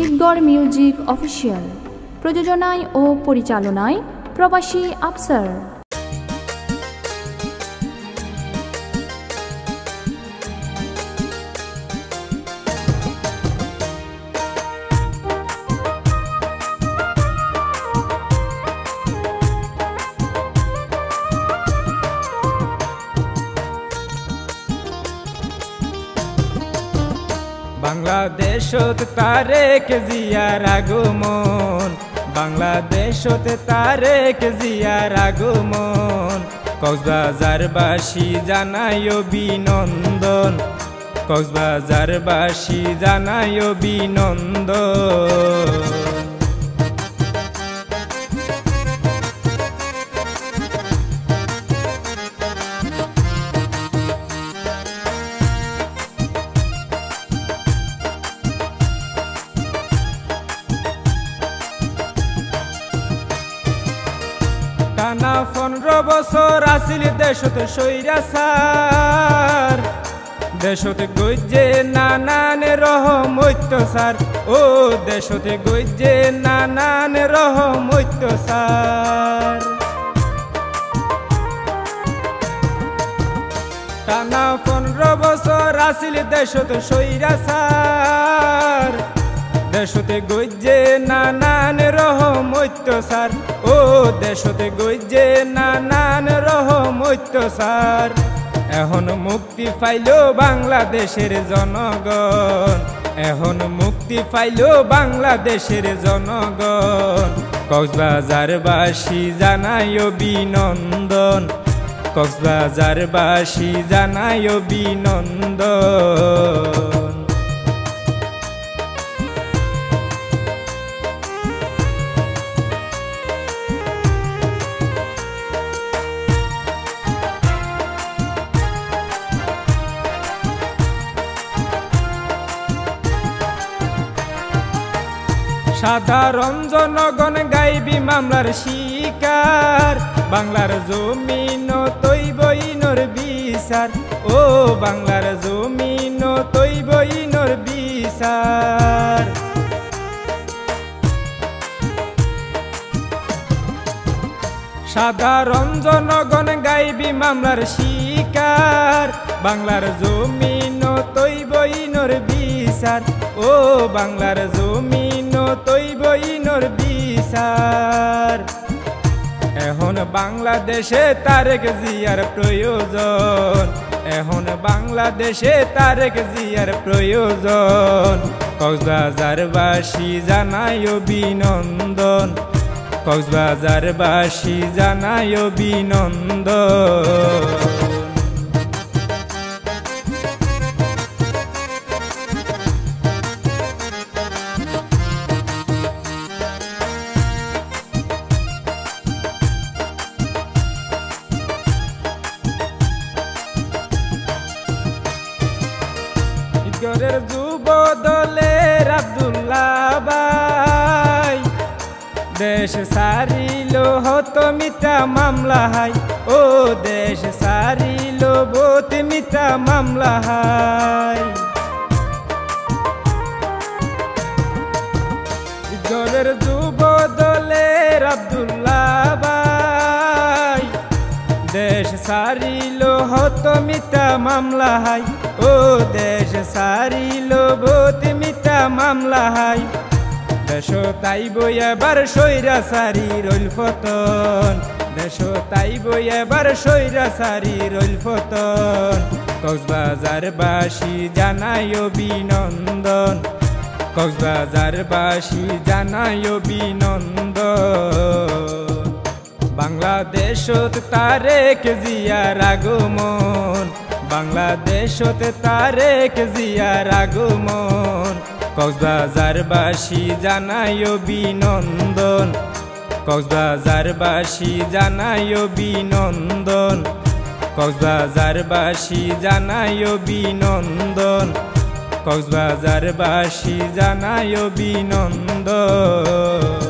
Idgarh music official প্রযোজনায় ও পরিচালনায় প্রবাসী আফসার। বাংলাদেশত তারেক জিয়ার আগমন, বাংলাদেশত তারেক জিয়ার আগমন, কক্সবাজারবাসী জানায় অভিনন্দন, কক্সবাজারবাসী জানায় অভিনন্দন। টানা 15 বছর আসিল দেশত স্বৈরাচার, দেশত গজ্জে নানান রহম অত্যাচার, ও দেশতে গজ্জে নানান রহম অত্যাচার। টানা 15 বছর আসিল দেশত স্বৈরাচার, দেশতে গজ্জে নানান রহম অত্যাচার, ও দেশতে গজ্জে নানান রহম অত্যাচার। এখন মুক্তি পাইল বাংলাদেশের জনগণ, এখন মুক্তি পাইল বাংলাদেশের জনগণ, কক্সবাজারবাসী জানায় অভিনন্দন, কক্সবাজারবাসী জানায় অভিনন্দন। সাধারণ জনগণ গাইবি মামলার শিকার, বাংলার জমিন তৈবইনর বিচার, ও বাংলার জমিন তৈবইনর বিচার। সাধারণ জনগণ গাইবি মামলার শিকার, বাংলার জমিন তৈবইনর বিচার, ও বাংলার জমিন তৈবইনর বিচার। এখন বাংলাদেশে তারেক জিয়ার প্রয়োজন, এখন বাংলাদেশে তারেক জিয়ার প্রয়োজন, কক্সবাজারবাসী জানায় অভিনন্দন, কক্সবাজারবাসী জানায় অভিনন্দন। ঈদগড়ের যুব দলের আব্দুল্লাহ ভাই দেশ সারিল হত মিথ্যা মামলা হাই, ও দেশ সারিল বহুত মিথ্যা মামলা হাই। ঈদগড়ের যুব দলের আব্দুল্লাহ ভাই দেশ সারিল হত মিথ্যা মামলা হাই, ও দেশ সারিল বহুত মিথ্যা মামলা হাই। দেশ তাইব এবার স্বৈরাচারী রইল পতন, দেশ তাইব এবার স্বৈরাচারী রইল পতন, কক্সবাজারবাসী জানায় অভিনন্দন, কক্সবাজারবাসী জানায় অভিনন্দন। বাংলাদেশত তারেক জিয়ার আগমন, বাংলাদেশত তারেক জিয়ার আগমন, কক্সবাজারবাসী জানায় অভিনন্দন, কক্সবাজারবাসী জানায় অভিনন্দন, কক্সবাজারবাসী জানায় অভিনন্দন, কক্সবাজারবাসী জানায় অভিনন্দন।